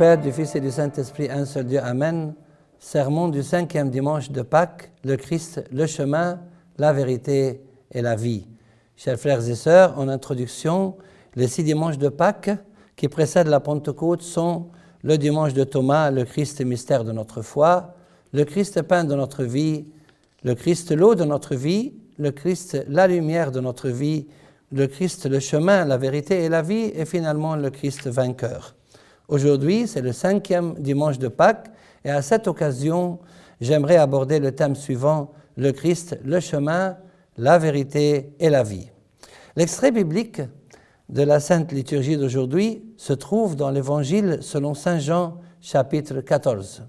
Père, du Fils et du Saint-Esprit, un seul Dieu, Amen. Sermon du 5e dimanche de Pâques, le Christ, le chemin, la vérité et la vie. Chers frères et sœurs, en introduction, les 6 dimanches de Pâques qui précèdent la Pentecôte sont le dimanche de Thomas, le Christ, mystère de notre foi, le Christ, pain de notre vie, le Christ, l'eau de notre vie, le Christ, la lumière de notre vie, le Christ, le chemin, la vérité et la vie, et finalement le Christ vainqueur. Aujourd'hui, c'est le 5e dimanche de Pâques, et à cette occasion, j'aimerais aborder le thème suivant, le Christ, le chemin, la vérité et la vie. L'extrait biblique de la Sainte Liturgie d'aujourd'hui se trouve dans l'Évangile selon Saint Jean, chapitre 14.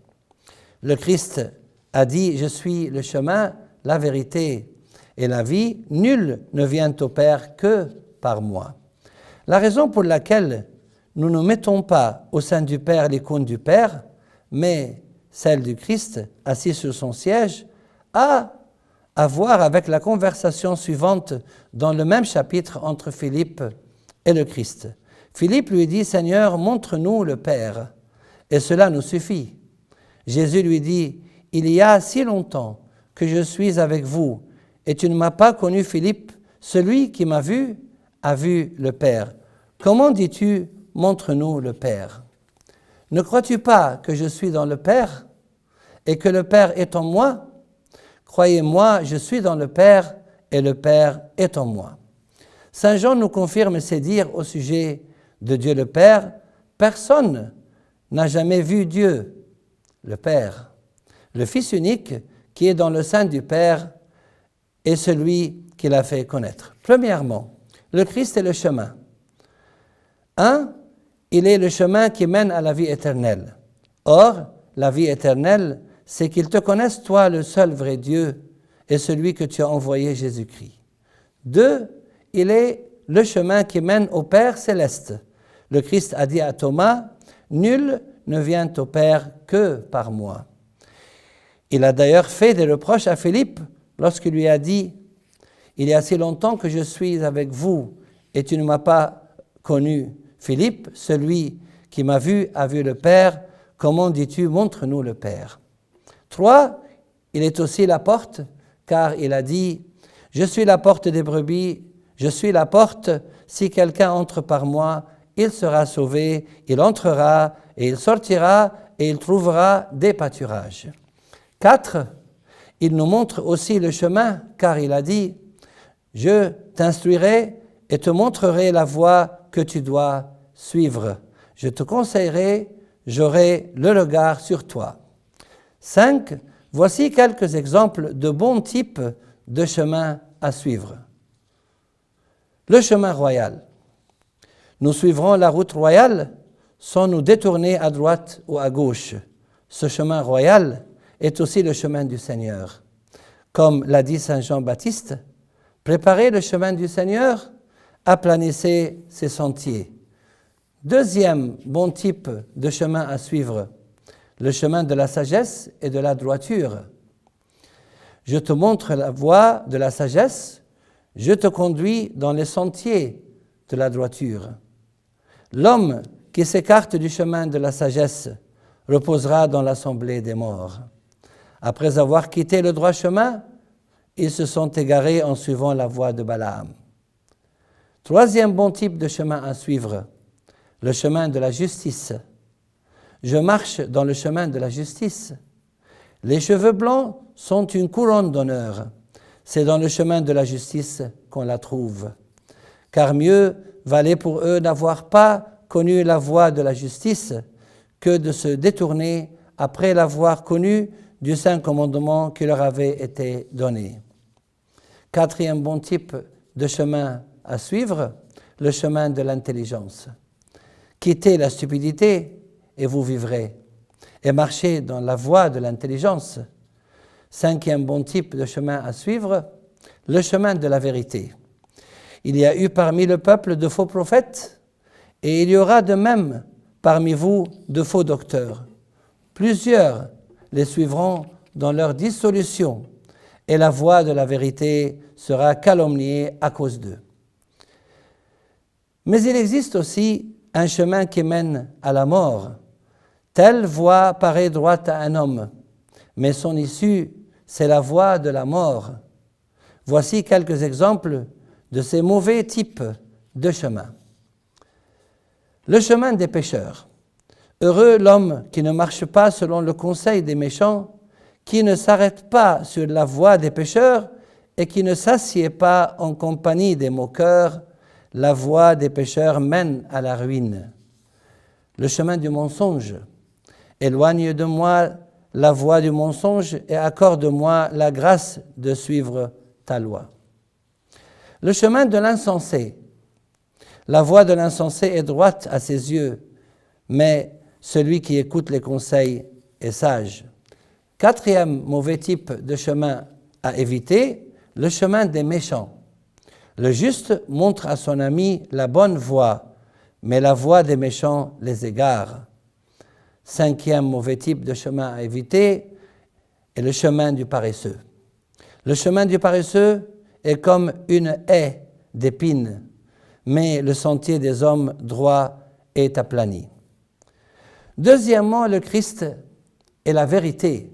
Le Christ a dit « Je suis le chemin, la vérité et la vie, nul ne vient au Père que par moi. » La raison pour laquelle nous ne mettons pas au sein du Père l'icône du Père, mais celle du Christ assis sur son siège, a à voir avec la conversation suivante dans le même chapitre entre Philippe et le Christ. Philippe lui dit « Seigneur, montre-nous le Père, et cela nous suffit. » Jésus lui dit « Il y a si longtemps que je suis avec vous, et tu ne m'as pas connu, Philippe. Celui qui m'a vu a vu le Père. Comment dis-tu, montre-nous le Père? Ne crois-tu pas que je suis dans le Père et que le Père est en moi? Croyez-moi, je suis dans le Père et le Père est en moi. » Saint Jean nous confirme ses dires au sujet de Dieu le Père. Personne n'a jamais vu Dieu, le Père. Le Fils unique qui est dans le sein du Père est celui qui l'a fait connaître. Premièrement, le Christ est le chemin. Il est le chemin qui mène à la vie éternelle. Or, la vie éternelle, c'est qu'ils te connaissent, toi, le seul vrai Dieu, et celui que tu as envoyé, Jésus-Christ. 2, il est le chemin qui mène au Père céleste. Le Christ a dit à Thomas, « Nul ne vient au Père que par moi. » Il a d'ailleurs fait des reproches à Philippe lorsqu'il lui a dit, « Il y a si longtemps que je suis avec vous, et tu ne m'as pas connu. Philippe, celui qui m'a vu a vu le Père. Comment dis-tu, montre-nous le Père? » 3, il est aussi la porte, car il a dit, « Je suis la porte des brebis, je suis la porte, si quelqu'un entre par moi, il sera sauvé, il entrera et il sortira et il trouvera des pâturages. » 4, il nous montre aussi le chemin, car il a dit, « Je t'instruirai et te montrerai la voie que tu dois suivre. Je te conseillerai, j'aurai le regard sur toi. » 5, voici quelques exemples de bons types de chemins à suivre. Le chemin royal. Nous suivrons la route royale sans nous détourner à droite ou à gauche. Ce chemin royal est aussi le chemin du Seigneur. Comme l'a dit Saint Jean-Baptiste, « Préparez le chemin du Seigneur, aplanissez ses sentiers. » Deuxième bon type de chemin à suivre, le chemin de la sagesse et de la droiture. Je te montre la voie de la sagesse, je te conduis dans les sentiers de la droiture. L'homme qui s'écarte du chemin de la sagesse reposera dans l'assemblée des morts. Après avoir quitté le droit chemin, ils se sont égarés en suivant la voie de Balaam. Troisième bon type de chemin à suivre, le chemin de la justice. Je marche dans le chemin de la justice. Les cheveux blancs sont une couronne d'honneur. C'est dans le chemin de la justice qu'on la trouve. Car mieux valait pour eux n'avoir pas connu la voie de la justice que de se détourner après l'avoir connu du saint commandement qui leur avait été donné. Quatrième bon type de chemin à suivre, le chemin de l'intelligence. Quittez la stupidité et vous vivrez, et marchez dans la voie de l'intelligence. Cinquième bon type de chemin à suivre, le chemin de la vérité. Il y a eu parmi le peuple de faux prophètes, et il y aura de même parmi vous de faux docteurs. Plusieurs les suivront dans leur dissolution, et la voie de la vérité sera calomniée à cause d'eux. Mais il existe aussi un chemin qui mène à la mort, Telle voie paraît droite à un homme, mais son issue, c'est la voie de la mort. Voici quelques exemples de ces mauvais types de chemins. Le chemin des pécheurs. Heureux l'homme qui ne marche pas selon le conseil des méchants, qui ne s'arrête pas sur la voie des pécheurs et qui ne s'assied pas en compagnie des moqueurs. La voie des pécheurs mène à la ruine. Le chemin du mensonge. Éloigne de moi la voie du mensonge et accorde-moi la grâce de suivre ta loi. Le chemin de l'insensé. La voie de l'insensé est droite à ses yeux, mais celui qui écoute les conseils est sage. Quatrième mauvais type de chemin à éviter, le chemin des méchants. Le juste montre à son ami la bonne voie, mais la voie des méchants les égare. Cinquième mauvais type de chemin à éviter est le chemin du paresseux. Le chemin du paresseux est comme une haie d'épines, mais le sentier des hommes droits est aplani. Deuxièmement, le Christ est la vérité.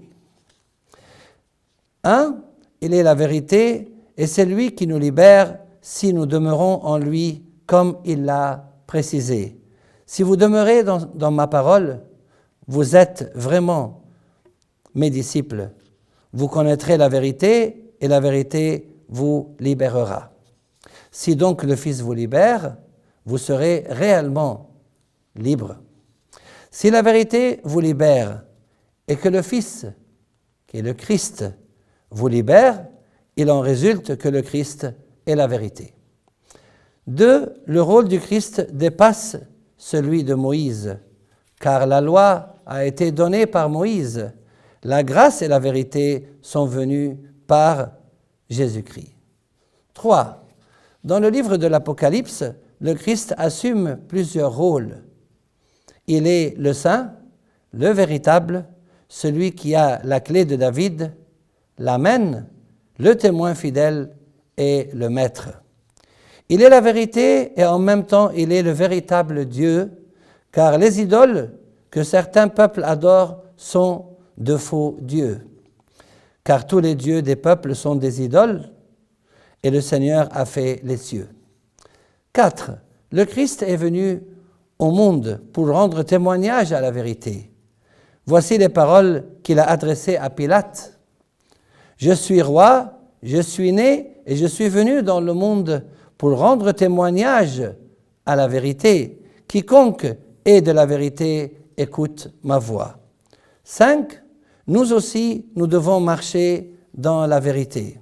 Il est la vérité et c'est lui qui nous libère si nous demeurons en lui comme il l'a précisé. Si vous demeurez dans ma parole, vous êtes vraiment mes disciples. Vous connaîtrez la vérité et la vérité vous libérera. Si donc le Fils vous libère, vous serez réellement libre. Si la vérité vous libère et que le Fils, qui est le Christ, vous libère, il en résulte que le Christ est la vérité. 2. Le rôle du Christ dépasse celui de Moïse, car la loi a été donnée par Moïse. La grâce et la vérité sont venues par Jésus-Christ. 3. Dans le livre de l'Apocalypse, le Christ assume plusieurs rôles. Il est le saint, le véritable, celui qui a la clé de David, l'Amen, le témoin fidèle et le maître. Il est la vérité et en même temps il est le véritable Dieu, car les idoles que certains peuples adorent sont de faux dieux. Car tous les dieux des peuples sont des idoles et le Seigneur a fait les cieux. 4. Le Christ est venu au monde pour rendre témoignage à la vérité. Voici les paroles qu'il a adressées à Pilate. « Je suis roi, je suis né et je suis venu dans le monde pour rendre témoignage à la vérité. Quiconque est de la vérité écoute ma voix. » 5. Nous aussi, nous devons marcher dans la vérité.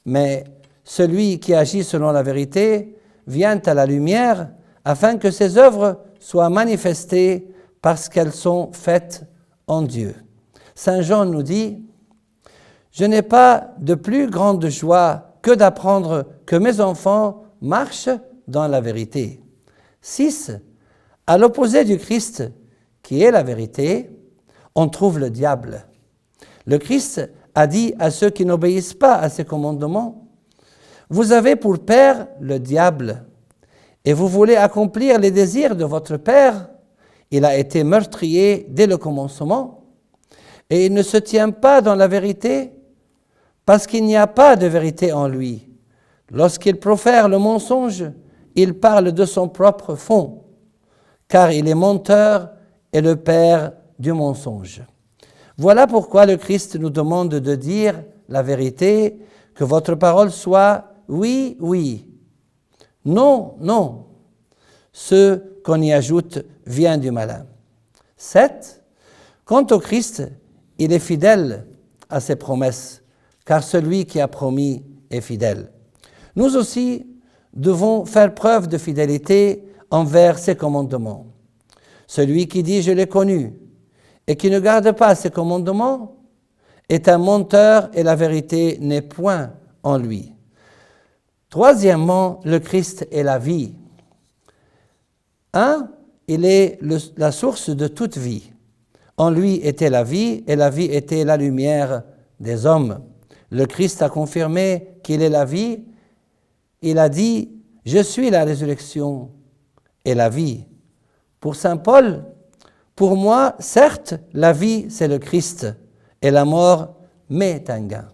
Mais celui qui agit selon la vérité vient à la lumière afin que ses œuvres soient manifestées parce qu'elles sont faites en Dieu. Saint Jean nous dit « Je n'ai pas de plus grande joie que d'apprendre que mes enfants marchent dans la vérité. » 6. À l'opposé du Christ, qui est la vérité, on trouve le diable. Le Christ a dit à ceux qui n'obéissent pas à ses commandements, « Vous avez pour père le diable, et vous voulez accomplir les désirs de votre père. Il a été meurtrier dès le commencement, et il ne se tient pas dans la vérité, parce qu'il n'y a pas de vérité en lui. Lorsqu'il profère le mensonge, il parle de son propre fond, car il est menteur et le père du mensonge. » Voilà pourquoi le Christ nous demande de dire la vérité, que votre parole soit oui, oui, non, non. Ce qu'on y ajoute vient du malin. 7. Quant au Christ, il est fidèle à ses promesses, car celui qui a promis est fidèle. Nous aussi devons faire preuve de fidélité envers ses commandements. Celui qui dit « je l'ai connu » et qui ne garde pas ses commandements est un menteur et la vérité n'est point en lui. Troisièmement, le Christ est la vie. 1. Il est la source de toute vie. En lui était la vie et la vie était la lumière des hommes. Le Christ a confirmé qu'il est la vie. Il a dit « Je suis la résurrection et la vie ». Pour saint Paul, Pour moi, certes, la vie, c'est le Christ, et la mort m'est un gain.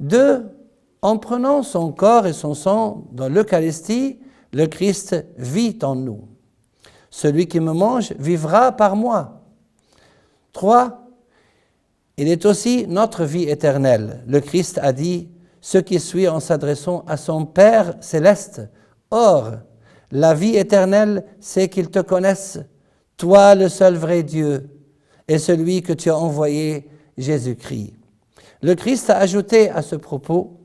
2. En prenant son corps et son sang dans l'Eucharistie, le Christ vit en nous. Celui qui me mange vivra par moi. 3. Il est aussi notre vie éternelle. Le Christ a dit ce qui suit en s'adressant à son Père céleste. Or, la vie éternelle, c'est qu'ils te connaissent, toi le seul vrai Dieu, et celui que tu as envoyé, Jésus-Christ. Le Christ a ajouté à ce propos,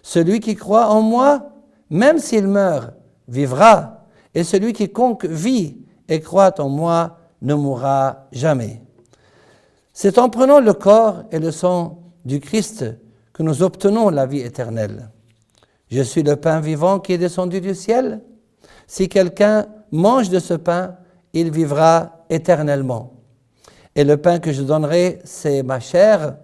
celui qui croit en moi, même s'il meurt, vivra, et celui qui quiconque vit et croit en moi ne mourra jamais. C'est en prenant le corps et le sang du Christ que nous obtenons la vie éternelle. Je suis le pain vivant qui est descendu du ciel. Si quelqu'un mange de ce pain, il vivra éternellement. Et le pain que je donnerai, c'est ma chair,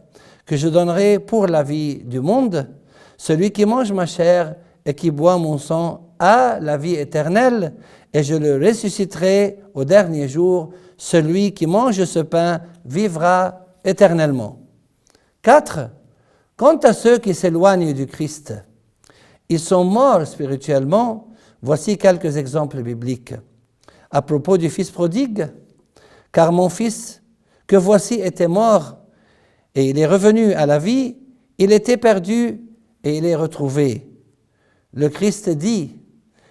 que je donnerai pour la vie du monde. Celui qui mange ma chair et qui boit mon sang a la vie éternelle, et je le ressusciterai au dernier jour. Celui qui mange ce pain vivra éternellement. 4. Quant à ceux qui s'éloignent du Christ, ils sont morts spirituellement. Voici quelques exemples bibliques. À propos du fils prodigue, « Car mon fils, que voici, était mort, et il est revenu à la vie, il était perdu, et il est retrouvé. » Le Christ dit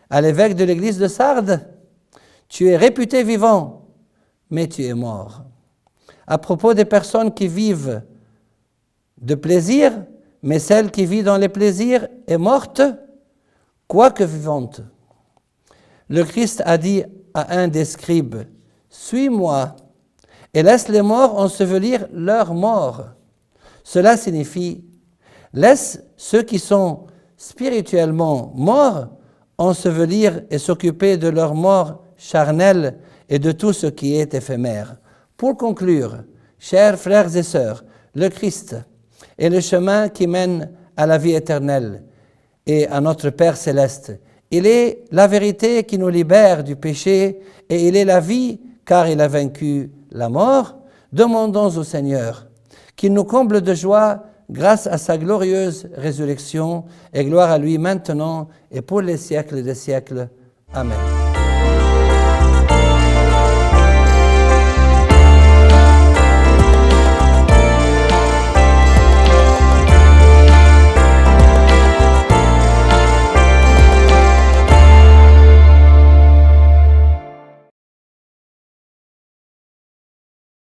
à l'évêque de l'église de Sardes, « Tu es réputé vivant, mais tu es mort. » À propos des personnes qui vivent de plaisir, mais celle qui vit dans les plaisirs est morte, quoique vivante. Le Christ a dit à un des scribes, « Suis-moi et laisse les morts ensevelir leurs morts. » Cela signifie, laisse ceux qui sont spirituellement morts ensevelir et s'occuper de leur mort charnelle et de tout ce qui est éphémère. Pour conclure, chers frères et sœurs, le Christ est le chemin qui mène à la vie éternelle et à notre Père céleste. Il est la vérité qui nous libère du péché et il est la vie car il a vaincu la mort. Demandons au Seigneur qu'il nous comble de joie grâce à sa glorieuse résurrection et gloire à lui maintenant et pour les siècles des siècles. Amen.